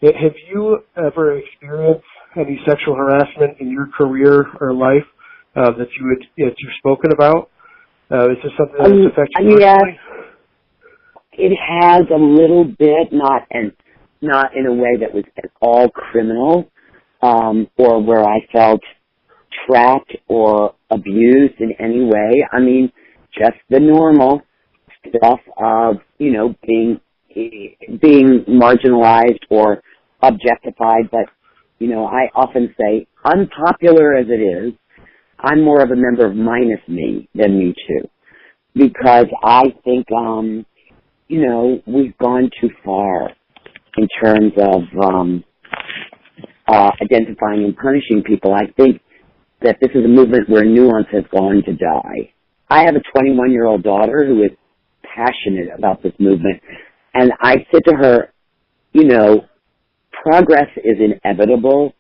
Have you ever experienced any sexual harassment in your career or life that you've spoken about? Is this something that's affected you personally? It has a little bit, not in a way that was at all criminal, or where I felt trapped or abused in any way. I mean, just the normal stuff of, being marginalized or objectified. But, I often say, unpopular as it is, I'm more of a member of minus me than me too. Because I think, we've gone too far in terms of identifying and punishing people. I think that this is a movement where nuance has gone to die. I have a 21-year-old daughter who is passionate about this movement, and I said to her, progress is inevitable,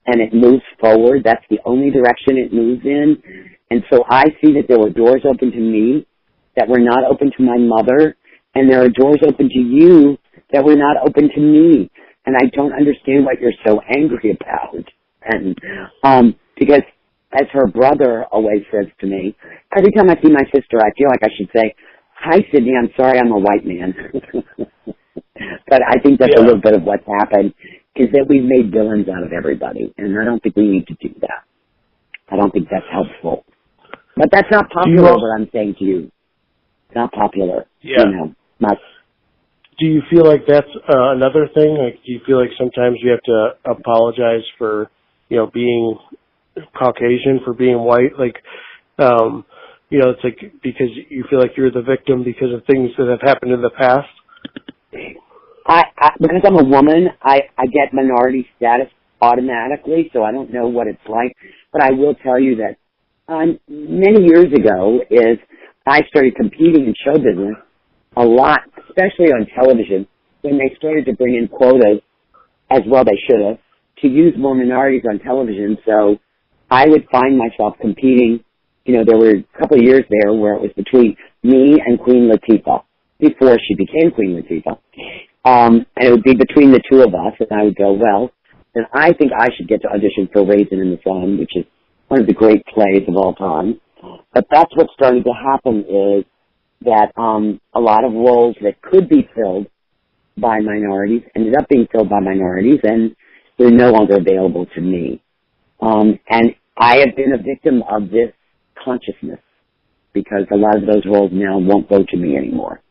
and it moves forward. That's the only direction it moves in. And so I see that there were doors open to me that were not open to my mother, and there are doors open to you that were not open to me. And I don't understand what you're so angry about. And because, as her brother always says to me, every time I see my sister, I feel like I should say, "Hi, Sydney, I'm sorry I'm a white man." But I think that's a little bit of what's happened, is that we've made villains out of everybody, and I don't think we need to do that. I don't think that's helpful. But that's not popular, what I'm saying to you. It's not popular. Yeah. Do you feel like that's another thing? Like, do you feel like sometimes you have to apologize for, being Caucasian, for being white? Like, it's like because you feel like you're the victim because of things that have happened in the past? Because I'm a woman, I get minority status automatically, so I don't know what it's like. But I will tell you that many years ago I started competing in show business a lot, especially on television, when they started to bring in quotas, as well they should have, to use more minorities on television. So I would find myself competing. There were a couple of years there where it was between me and Queen Latifah, before she became Queen Latifah. And it would be between the two of us, and I would go, well, then I think I should get to audition for Raisin in the Sun, which is one of the great plays of all time. But that's what started to happen, is that a lot of roles that could be filled by minorities ended up being filled by minorities, and they're no longer available to me. And I have been a victim of this consciousness, because a lot of those roles now won't go to me anymore.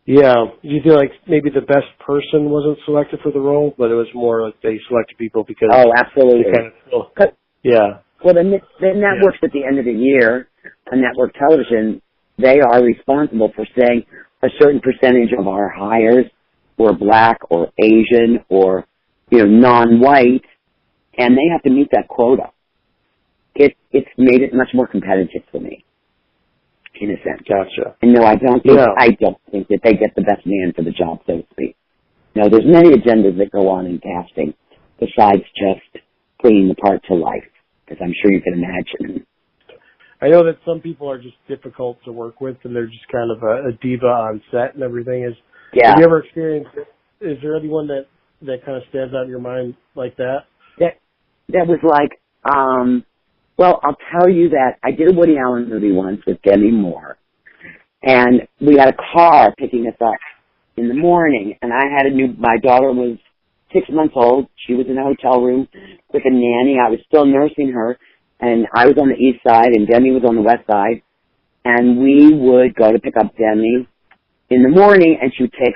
Yeah. Do you feel like maybe the best person wasn't selected for the role, but it was more like they selected people because... Oh, absolutely. They kind of yeah. Well, the networks at the end of the year, on network television, they are responsible for saying a certain percentage of our hires were black or Asian or, non-white, and they have to meet that quota. It's made it much more competitive for me, in a sense. Gotcha. And no, I don't think that they get the best man for the job, so to speak. No, there's many agendas that go on in casting besides just bringing the part to life, as I'm sure you can imagine. I know that some people are just difficult to work with, and they're just kind of a diva on set and everything. Have you ever experienced it? Is there anyone that kind of stands out in your mind like that? That was like, well, I'll tell you that I did a Woody Allen movie once with Demi Moore, and we had a car picking us up in the morning, and my daughter was 6 months old. She was in a hotel room with a nanny. I was still nursing her, and I was on the east side, and Demi was on the west side, and we would go to pick up Demi in the morning, and she would take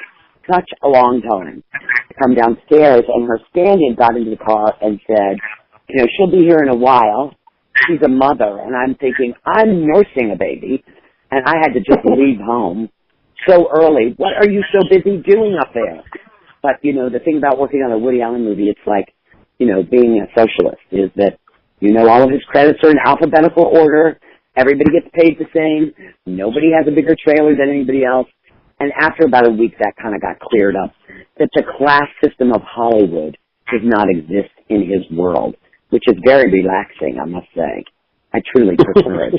such a long time to come downstairs, and her stand-in got into the car and said, she'll be here in a while. She's a mother. And I'm thinking, I'm nursing a baby, and I had to just leave home so early. What are you so busy doing up there? But, the thing about working on a Woody Allen movie, it's like, being a socialist, is that, all of his credits are in alphabetical order. Everybody gets paid the same. Nobody has a bigger trailer than anybody else. And after about a week, that kind of got cleared up, that the class system of Hollywood does not exist in his world, which is very relaxing, I must say. I truly prefer it.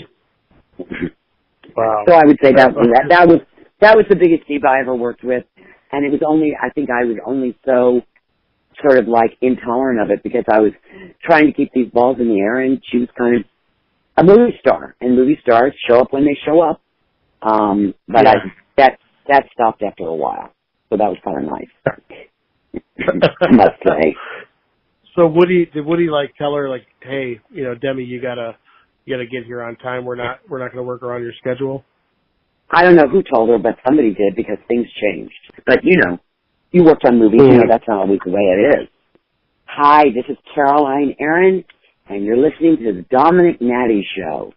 Wow. So I would say that was the biggest diva I ever worked with, and it was only, I think I was only so sort of like intolerant of it because I was trying to keep these balls in the air, and she was kind of a movie star, and movie stars show up when they show up. But that stopped after a while, so that was kind of nice, I must say. So Woody like tell her like, hey, you know, Demi, you gotta get here on time. We're not gonna work around your schedule. I don't know who told her, but somebody did because things changed. But you know, you worked on movies, you know that's not always the way it is. Hi, this is Caroline Aaron, and you're listening to the Dominic Natty Show.